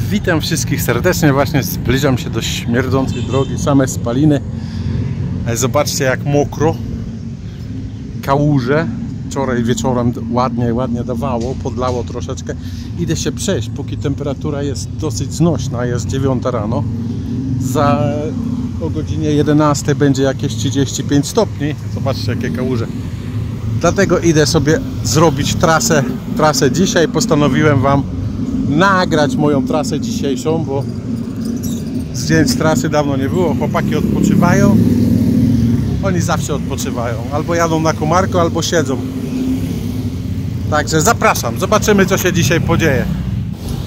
Witam wszystkich serdecznie, właśnie zbliżam się do śmierdzącej drogi, same spaliny. Zobaczcie jak mokro, kałuże. Wczoraj wieczorem ładnie dawało, podlało troszeczkę. Idę się przejść, póki temperatura jest dosyć znośna, jest 9 rano. O godzinie 11 będzie jakieś 35 stopni. Zobaczcie jakie kałuże. Dlatego idę sobie zrobić trasę dzisiaj. Postanowiłem Wam nagrać moją trasę dzisiejszą, bo zdjęć trasy dawno nie było. Chłopaki odpoczywają. Oni zawsze odpoczywają. Albo jadą na komarko, albo siedzą. Także zapraszam. Zobaczymy co się dzisiaj podzieje.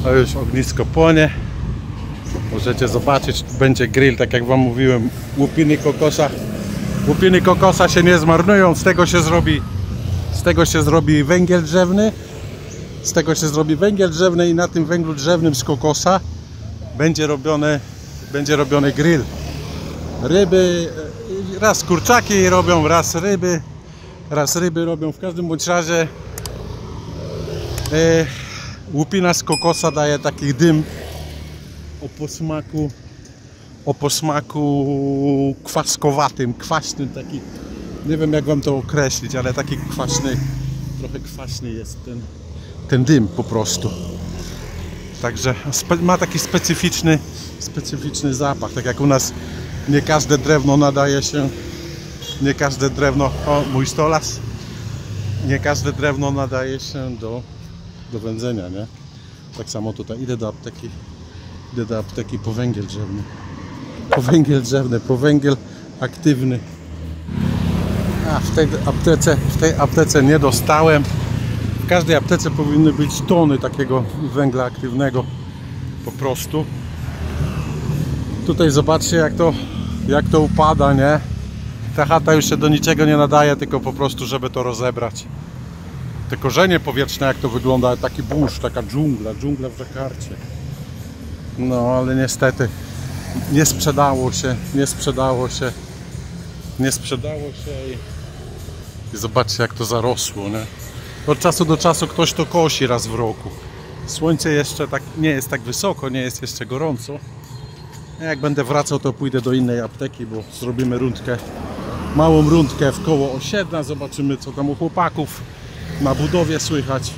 O, już ognisko płonie. Możecie zobaczyć, będzie grill, tak jak Wam mówiłem. Łupiny kokosa się nie zmarnują. Z tego się zrobi węgiel drzewny. I na tym węglu drzewnym z kokosa będzie robiony grill. Ryby, raz kurczaki robią, raz ryby robią. W każdym bądź razie łupina z kokosa daje taki dym o posmaku kwaskowatym, kwaśnym, taki, nie wiem jak Wam to określić, ale taki kwaśny, trochę kwaśny jest ten dym po prostu. Także ma taki specyficzny zapach. Tak jak u nas nie każde drewno nadaje się, mój stolarz, nie każde drewno nadaje się do wędzenia, nie? Tak samo tutaj idę do apteki po węgiel drzewny. Po węgiel aktywny. A w tej aptece nie dostałem. W każdej aptece powinny być tony takiego węgla aktywnego po prostu. Tutaj zobaczcie jak to upada, nie? Ta chata już się do niczego nie nadaje, tylko po prostu żeby to rozebrać. Te korzenie powietrzne jak to wygląda, taki burz, taka dżungla w Dżakarcie. No ale niestety nie sprzedało się i zobaczcie jak to zarosło, nie? Od czasu do czasu ktoś to kosi raz w roku. Słońce jeszcze tak nie jest tak wysoko, nie jest jeszcze gorąco. Jak będę wracał, to pójdę do innej apteki, bo zrobimy małą rundkę w koło osiedla. Zobaczymy co tam u chłopaków na budowie słychać.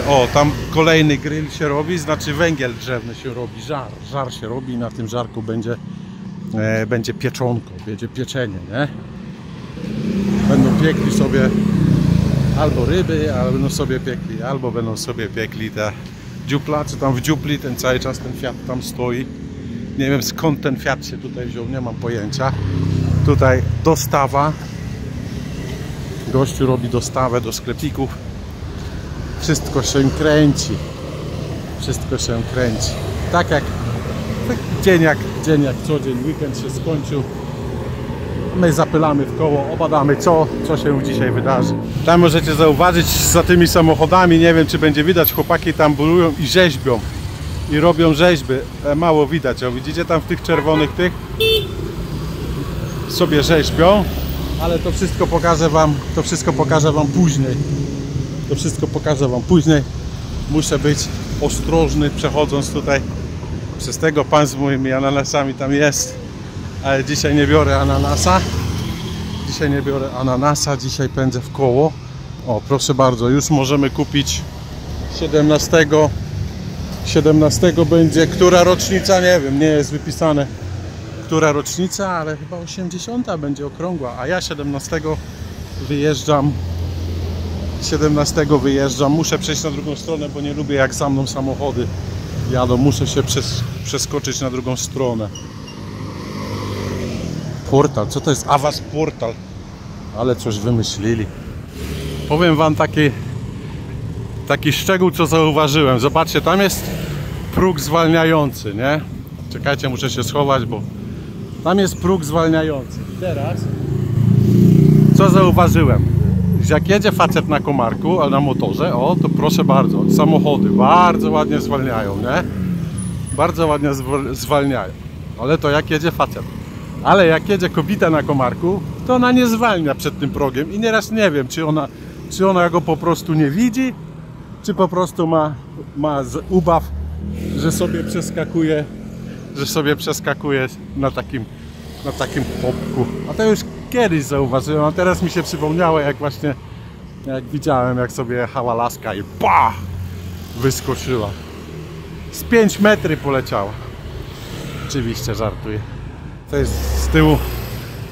O, tam kolejny grill się robi, znaczy węgiel drzewny się robi, żar się robi i na tym żarku będzie pieczonko, będzie pieczenie, nie? Będą piekli sobie albo ryby, albo będą sobie piekli te dziupla, czy tam w dziupli, cały czas ten Fiat tam stoi. Nie wiem skąd ten Fiat się tutaj wziął, nie mam pojęcia. Tutaj dostawa. Gościu robi dostawę do sklepików. Wszystko się kręci. Tak jak dzień jak co dzień, weekend się skończył. My zapylamy w koło, obadamy co się dzisiaj wydarzy. Tam możecie zauważyć za tymi samochodami, nie wiem czy będzie widać, chłopaki tam burują i rzeźbią. I robią rzeźby. Mało widać, o, widzicie tam w tych czerwonych sobie rzeźbią. Ale to wszystko pokażę wam później. Muszę być ostrożny przechodząc tutaj przez tego. Pan z moimi ananasami tam jest. Ale dzisiaj nie biorę ananasa. Dzisiaj pędzę w koło. O, proszę bardzo, już możemy kupić 17 będzie, która rocznica, nie wiem, nie jest wypisane. która rocznica, ale chyba 80 będzie okrągła, a ja 17 wyjeżdżam. Muszę przejść na drugą stronę, bo nie lubię jak za mną samochody jadą. Muszę się przeskoczyć na drugą stronę. Portal, co to jest? Avast Portal. Ale coś wymyślili. Powiem wam taki szczegół, co zauważyłem. Zobaczcie, tam jest próg zwalniający, nie? Czekajcie, muszę się schować, bo tam jest próg zwalniający. Teraz co zauważyłem? Jak jedzie facet na komarku, ale na motorze, o, to proszę bardzo, samochody bardzo ładnie zwalniają, nie? Bardzo ładnie zwalniają. Ale to jak jedzie facet. Ale jak jedzie kobieta na komarku, to ona nie zwalnia przed tym progiem i nieraz nie wiem, czy ona go po prostu nie widzi, czy po prostu ma ubaw, że sobie przeskakuje na takim popku. A to już kiedyś zauważyłem, a teraz mi się przypomniało, jak widziałem, jak sobie jechała laska i pa! Wyskoczyła. Z 5 metrów poleciała. Oczywiście żartuję. To jest z tyłu,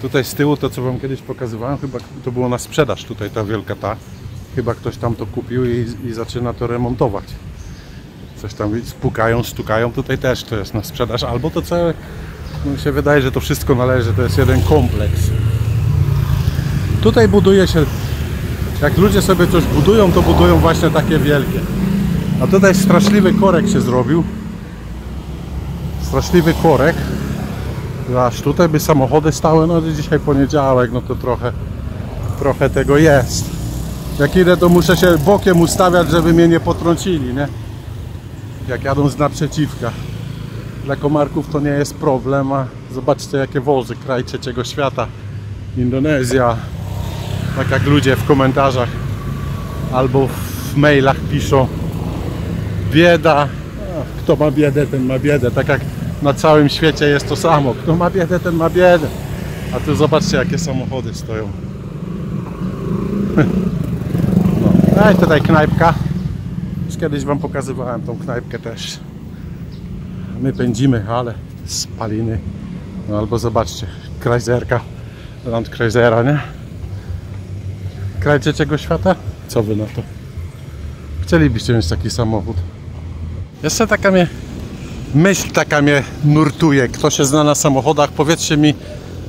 tutaj z tyłu to, co wam kiedyś pokazywałem, chyba to było na sprzedaż tutaj ta wielka ta. Chyba ktoś tam to kupił i zaczyna to remontować. Coś tam stukają, tutaj też to jest na sprzedaż, albo to całe, mi się wydaje, że to wszystko należy, to jest jeden kompleks. Tutaj buduje się, jak ludzie sobie coś budują, to budują właśnie takie wielkie. A tutaj straszliwy korek się zrobił. Straszliwy korek. Aż tutaj by samochody stały, no dzisiaj poniedziałek, no to trochę tego jest. Jak idę, to muszę się bokiem ustawiać, żeby mnie nie potrącili, nie? Jak jadą z naprzeciwka. Dla komarków to nie jest problem, a zobaczcie jakie wozy, kraj trzeciego świata, Indonezja. Tak jak ludzie w komentarzach albo w mailach piszą, bieda, kto ma biedę, ten ma biedę. Tak jak na całym świecie jest to samo, kto ma biedę, ten ma biedę. A tu zobaczcie jakie samochody stoją. No i tutaj knajpka. Już kiedyś wam pokazywałem tą knajpkę też. My pędzimy, ale spaliny. No albo zobaczcie, Chryslerka, Land Chrysera, nie? Kraj trzeciego świata? Co wy na to? Chcielibyście mieć taki samochód? Jeszcze myśl taka mnie nurtuje. Kto się zna na samochodach, powiedzcie mi,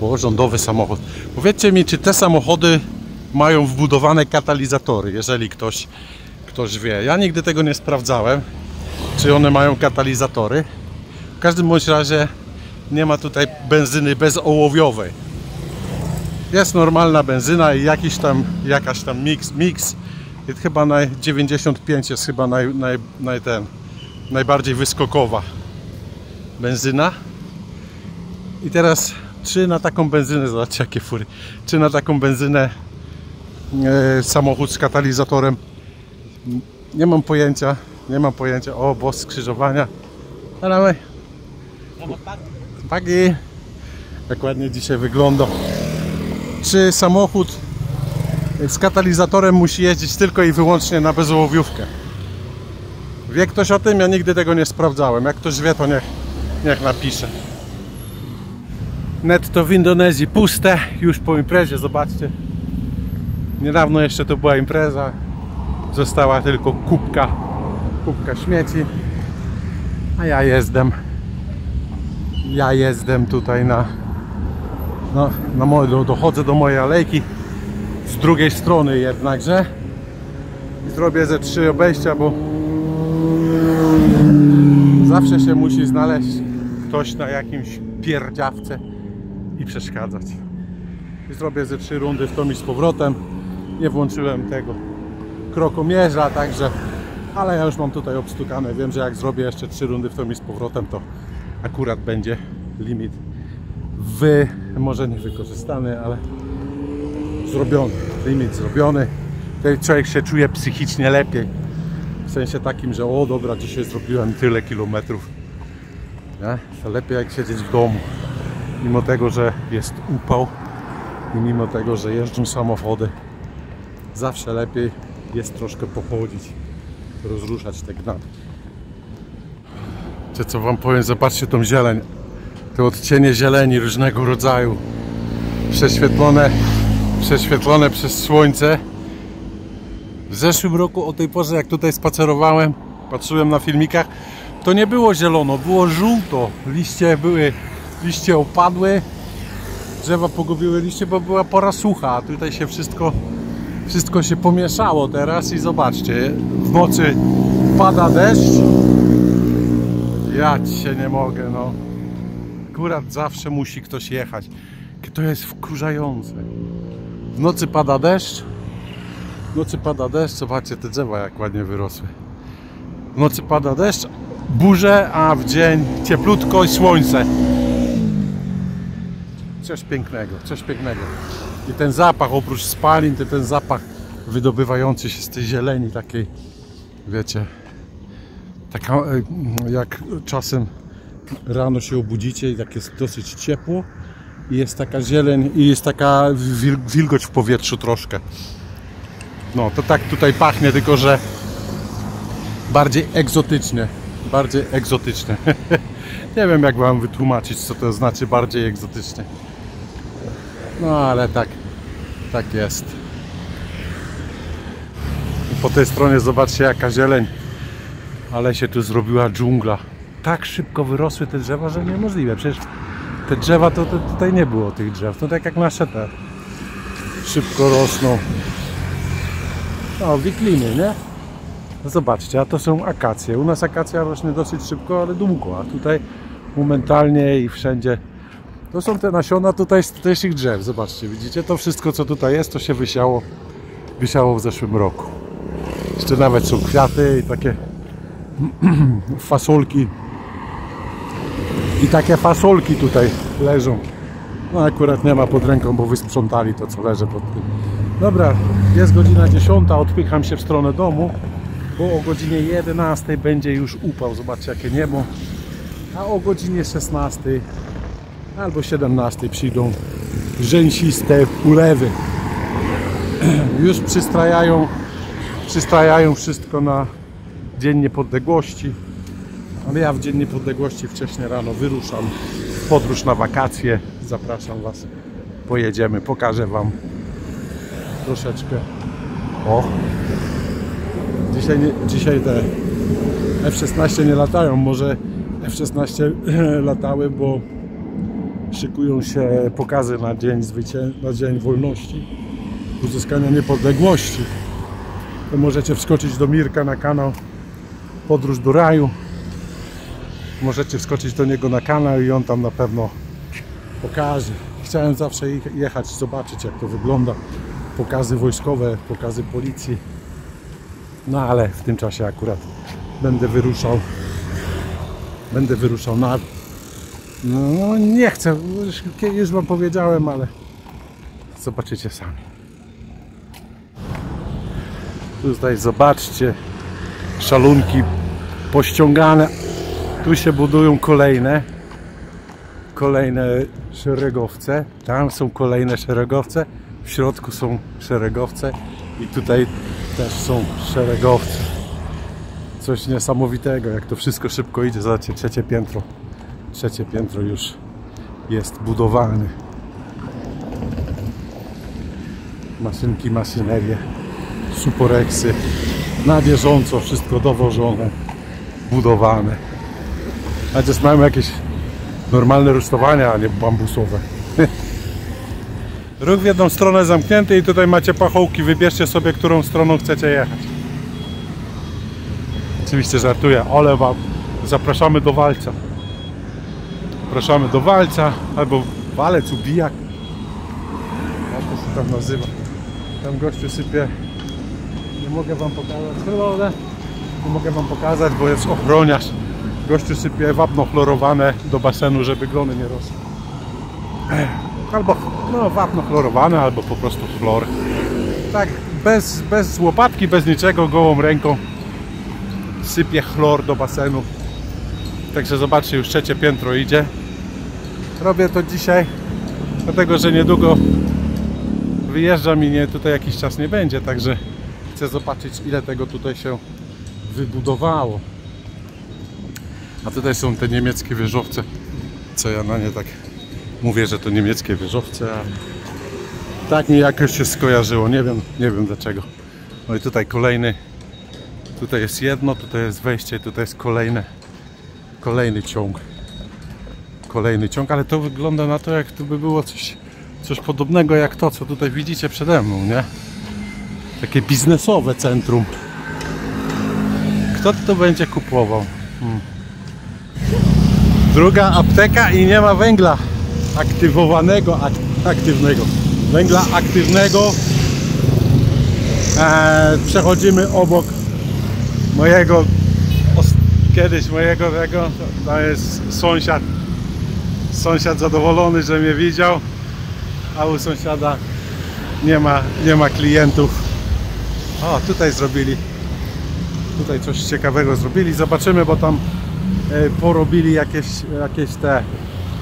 bo rządowy samochód, powiedzcie mi, czy te samochody mają wbudowane katalizatory, jeżeli ktoś wie. Ja nigdy tego nie sprawdzałem, czy one mają katalizatory. W każdym bądź razie nie ma tutaj benzyny bezołowiowej. Jest normalna benzyna i jakaś tam mix. I chyba na 95 jest chyba najbardziej wyskokowa benzyna. I teraz czy na taką benzynę, zobaczcie jakie fury, czy na taką benzynę samochód z katalizatorem, nie mam pojęcia. O, boss skrzyżowania. Ale pagi, jak ładnie dzisiaj wygląda. Czy samochód z katalizatorem musi jeździć tylko i wyłącznie na bezołowiówkę? Wie ktoś o tym? Ja nigdy tego nie sprawdzałem. Jak ktoś wie, to niech napisze. Netto w Indonezji puste, już po imprezie, zobaczcie. Niedawno jeszcze to była impreza. Została tylko kubka śmieci. A ja jezdem tutaj dochodzę do mojej alejki z drugiej strony jednakże. I zrobię ze 3 obejścia, bo zawsze się musi znaleźć ktoś na jakimś pierdziawce i przeszkadzać. I zrobię ze 3 rundy w tom i z powrotem. Nie włączyłem tego krokomierza, także, ale ja już mam tutaj obstukane. Wiem, że jak zrobię jeszcze 3 rundy w tom i z powrotem, to akurat będzie limit może nie wykorzystany, ale zrobiony. Limit zrobiony. Wtedy człowiek się czuje psychicznie lepiej. W sensie takim, że o dobra, dzisiaj zrobiłem tyle kilometrów. Nie? To lepiej jak siedzieć w domu. Mimo tego, że jest upał i mimo tego, że jeżdżą samochody, zawsze lepiej jest troszkę pochodzić, rozruszać te gnady. Co wam powiem, zobaczcie tą zieleń. te odcienie zieleni różnego rodzaju, prześwietlone przez słońce. W zeszłym roku o tej porze, jak tutaj spacerowałem, patrzyłem na filmikach, to nie było zielono, było żółto. Liście opadły, drzewa pogubiły liście, bo była pora sucha, a tutaj się wszystko się pomieszało teraz i zobaczcie, w nocy pada deszcz. Ja cię nie mogę, no. Akurat zawsze musi ktoś jechać. To jest wkurzające. W nocy pada deszcz. Zobaczcie te drzewa jak ładnie wyrosły. W nocy pada deszcz, burze, a w dzień cieplutko i słońce. Coś pięknego. I ten zapach, oprócz spalin, to ten zapach wydobywający się z tej zieleni takiej, wiecie, taka jak czasem rano się obudzicie i tak jest dosyć ciepło i jest taka zieleń i jest taka wilgoć w powietrzu troszkę. No to tak tutaj pachnie, tylko że bardziej egzotycznie. Nie wiem, jak wam wytłumaczyć, co to znaczy bardziej egzotycznie. No ale tak jest. I po tej stronie zobaczcie jaka zieleń. Ale się tu zrobiła dżungla. Tak szybko wyrosły te drzewa, że niemożliwe. Przecież te drzewa to tutaj nie było tych drzew. To tak jak nasze te. Szybko rosną. No, wikliny, nie? No zobaczcie, a to są akacje. U nas akacja rośnie dosyć szybko, ale długo. A tutaj momentalnie i wszędzie. To są te nasiona tutaj z tutejszych drzew. Zobaczcie, widzicie? To wszystko, co tutaj jest, to się wysiało w zeszłym roku. Jeszcze nawet są kwiaty i takie fasolki. I takie fasolki tutaj leżą. No akurat nie ma pod ręką, bo wysprzątali to, co leży pod tym. Dobra, jest godzina 10, odpycham się w stronę domu, bo o godzinie 11 będzie już upał. Zobaczcie jakie niebo. A o godzinie 16 albo 17 przyjdą rzęsiste ulewy. Już przystrajają wszystko na Dzień Niepodległości. Ale ja w Dzień Niepodległości wcześniej rano wyruszam w podróż na wakacje. Zapraszam was. Pojedziemy, pokażę wam troszeczkę. O! Dzisiaj te F-16 nie latają. Może F-16 latały, bo szykują się pokazy na Dzień Wolności, uzyskania niepodległości. To możecie wskoczyć do Mirka na kanał Podróż do Raju. Możecie wskoczyć do niego na kanał i on tam na pewno pokaże. Chciałem zawsze jechać, zobaczyć jak to wygląda. Pokazy wojskowe, pokazy policji. No ale w tym czasie akurat będę wyruszał na... No nie chcę, już wam powiedziałem, ale zobaczycie sami. Tutaj zobaczcie, szalunki pościągane. Tu się budują kolejne szeregowce. Tam są kolejne szeregowce. W środku są szeregowce. I tutaj też są szeregowce. Coś niesamowitego, jak to wszystko szybko idzie. Zobaczcie, trzecie piętro już jest budowane. Maszynki, maszynerie, suporeksy. Na bieżąco wszystko dowożone, budowane. Chociaż mają jakieś normalne rusztowania, a nie bambusowe. Ruch w jedną stronę zamknięty i tutaj macie pachołki. Wybierzcie sobie, którą stroną chcecie jechać. Oczywiście żartuję, ale wam zapraszamy do Walca. Zapraszamy do Walca, albo Walec, Ubijak. Jak to się tam nazywa. Tam gościu sypie. Nie mogę wam pokazać. Nie mogę wam pokazać, bo jest ochroniarz. Gościu sypie wapno chlorowane do basenu, żeby glony nie rosły. Albo no, wapno chlorowane, albo po prostu chlor. Tak, bez łopatki, bez niczego, gołą ręką sypie chlor do basenu. Także zobaczcie, już trzecie piętro idzie. Robię to dzisiaj, dlatego że niedługo wyjeżdżam i tutaj jakiś czas nie będzie, także chcę zobaczyć, ile tego tutaj się wybudowało. A tutaj są te niemieckie wieżowce co ja na nie tak mówię, że to niemieckie wieżowce, a tak mi jakoś się skojarzyło, nie wiem dlaczego. No i tutaj kolejny, tutaj jest jedno, tutaj jest wejście, tutaj jest kolejny ciąg. Kolejny ciąg, ale to wygląda na to, jak to by było coś podobnego jak to, co tutaj widzicie przede mną, nie? Takie biznesowe centrum. Kto to będzie kupował? Druga apteka i nie ma węgla aktywnego. Węgla aktywnego. Przechodzimy obok kiedyś mojego tego, to jest sąsiad zadowolony, że mnie widział, a u sąsiada nie ma klientów. O, tutaj coś ciekawego zrobili, zobaczymy, bo tam porobili jakieś te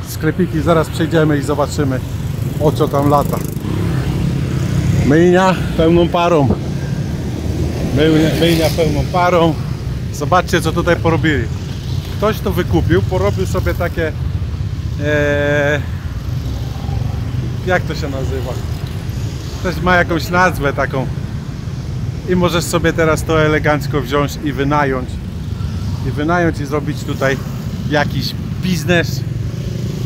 sklepiki, zaraz przejdziemy i zobaczymy, o co tam lata. Myjnia pełną parą. Zobaczcie, co tutaj porobili. Ktoś to wykupił, porobił sobie takie jak to się nazywa? Ktoś ma jakąś nazwę taką i możesz sobie teraz to elegancko wziąć i wynająć i zrobić tutaj jakiś biznes.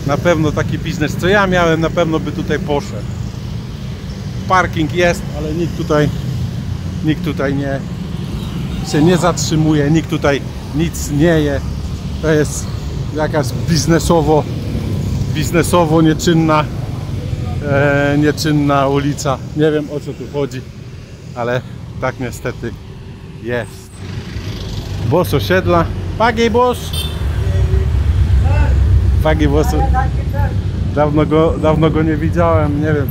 Na pewno taki biznes, co ja miałem, na pewno by tutaj poszedł. Parking jest, ale nikt tutaj się nie zatrzymuje, nikt tutaj nic nie je. To jest jakaś biznesowo nieczynna ulica. Nie wiem, o co tu chodzi, ale tak niestety jest. Boss osiedla. Pagi boss! Pagi boss. Dawno go nie widziałem, nie wiem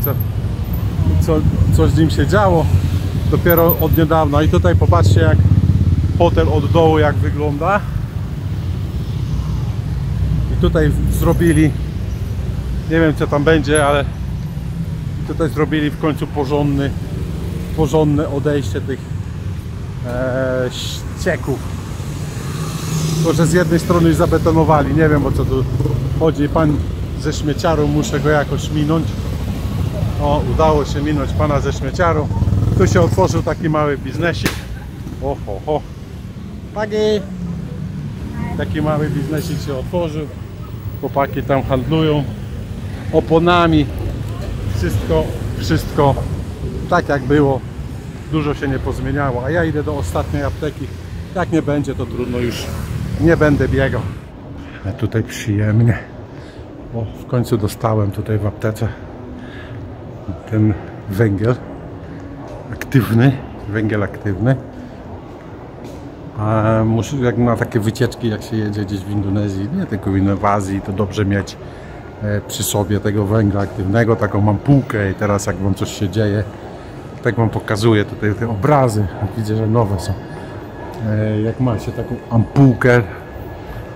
co z nim się działo. Dopiero od niedawna. I tutaj popatrzcie, jak hotel od dołu jak wygląda. I tutaj zrobili, nie wiem co tam będzie, ale tutaj zrobili w końcu porządne odejście tych ścieków. To, że z jednej strony już zabetonowali, nie wiem o co tu chodzi. Pan ze śmieciarą, muszę go jakoś minąć. O, udało się minąć pana ze śmieciarą. Tu się otworzył taki mały biznesik. Oho. Pagi! Taki mały biznesik się otworzył. Chłopaki tam handlują oponami. Wszystko tak jak było. Dużo się nie pozmieniało. A ja idę do ostatniej apteki. Jak nie będzie, to trudno, już nie będę biegał. A tutaj przyjemnie. O, w końcu dostałem tutaj w aptece ten węgiel aktywny. A muszę, jak na takie wycieczki, jak się jedzie gdzieś w Indonezji, nie tylko w Azji, to dobrze mieć przy sobie tego węgla aktywnego. Taką mam półkę i teraz jak wam coś się dzieje, tak wam pokazuję tutaj te obrazy. Widzę, że nowe są. Jak ma się taką ampułkę,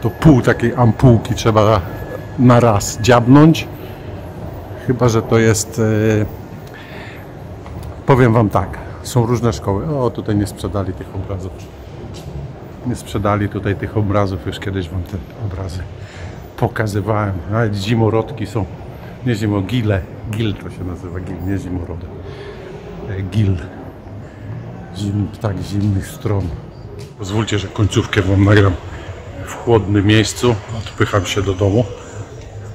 to pół takiej ampułki trzeba na raz dziabnąć. Chyba że to jest, powiem wam tak, są różne szkoły. O, tutaj nie sprzedali tych obrazów. Nie sprzedali tutaj tych obrazów, już kiedyś wam te obrazy pokazywałem. Nawet zimorodki są, nie gile. Gil to się nazywa, nie zimorody. Gil. Zimnych stron. Pozwólcie, że końcówkę wam nagram w chłodnym miejscu. Odpycham się do domu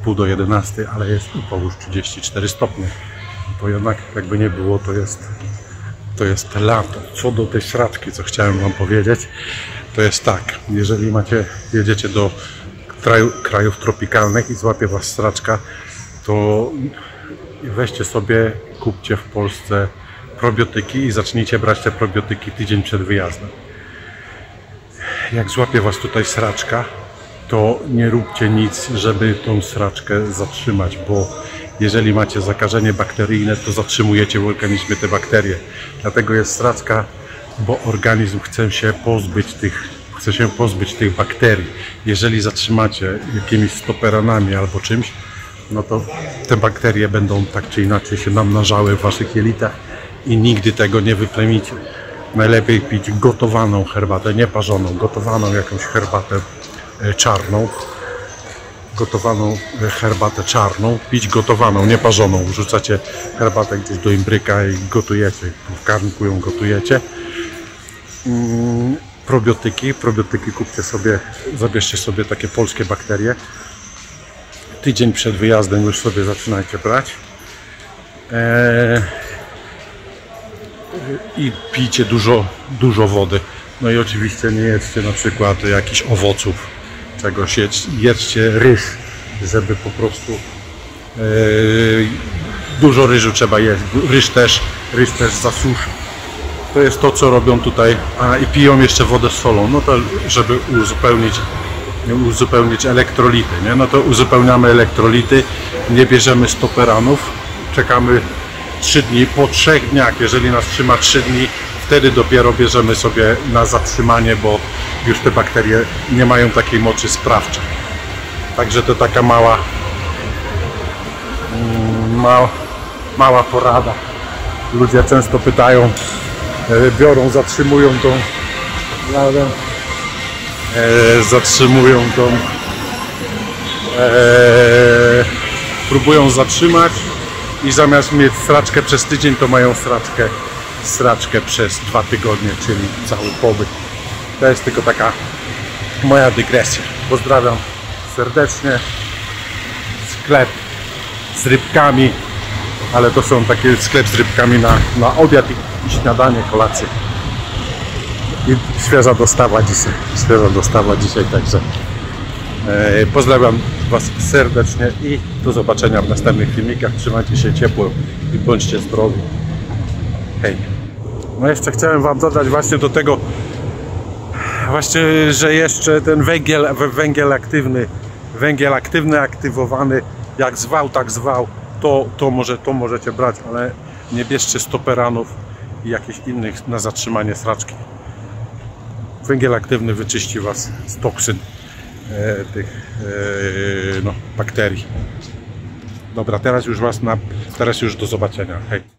w 10:30, ale jest upał już 34 stopnie. To jednak jakby nie było, to jest lato. Co do tej sraczki, co chciałem wam powiedzieć, to jest tak, jeżeli jedziecie do krajów tropikalnych i złapie was sraczka, to weźcie sobie, kupcie w Polsce probiotyki i zacznijcie brać te probiotyki tydzień przed wyjazdem. Jak złapie was tutaj sraczka, to nie róbcie nic, żeby tą sraczkę zatrzymać, bo jeżeli macie zakażenie bakteryjne, to zatrzymujecie w organizmie te bakterie. Dlatego jest sraczka, bo organizm chce się pozbyć tych bakterii. Jeżeli zatrzymacie jakimiś stoperanami albo czymś, no to te bakterie będą tak czy inaczej się namnażały w waszych jelitach i nigdy tego nie wyplemicie. Najlepiej pić gotowaną herbatę, nie parzoną, gotowaną jakąś herbatę czarną. gotowaną herbatę czarną, pić gotowaną, nie parzoną. Wrzucacie herbatę gdzieś do imbryka i gotujecie, w garnku ją gotujecie. Probiotyki kupcie sobie, zabierzcie sobie takie polskie bakterie. Tydzień przed wyjazdem już sobie zaczynajcie brać. I pijcie dużo wody. No i oczywiście nie jedzcie na przykład jakichś owoców, czegoś, jedzcie ryż, żeby po prostu dużo ryżu trzeba jeść. Ryż też zasuszy. To jest to, co robią tutaj. I piją jeszcze wodę z solą, no to żeby uzupełnić elektrolity, nie? No to uzupełniamy elektrolity, nie bierzemy stoperanów, czekamy 3 dni, po 3 dniach, jeżeli nas trzyma 3 dni, wtedy dopiero bierzemy sobie na zatrzymanie, bo już te bakterie nie mają takiej mocy sprawczej. Także to taka mała porada. Ludzie często pytają, biorą, zatrzymują tą próbują zatrzymać i zamiast mieć straczkę przez tydzień, to mają straczkę przez 2 tygodnie, czyli cały pobyt. To jest tylko taka moja dygresja. Pozdrawiam serdecznie. Sklep z rybkami, ale to są takie sklep z rybkami na obiad i śniadanie, kolację. I świeża dostawa dzisiaj, także pozdrawiam Was serdecznie i do zobaczenia w następnych filmikach. Trzymajcie się ciepło i bądźcie zdrowi. Hej! No jeszcze chciałem Wam dodać właśnie do tego, że jeszcze ten węgiel aktywny, aktywowany, jak zwał, tak zwał, to możecie brać, ale nie bierzcie stoperanów i jakichś innych na zatrzymanie straczki. Węgiel aktywny wyczyści Was z toksyn tych bakterii. Dobra, teraz już do zobaczenia. Hej.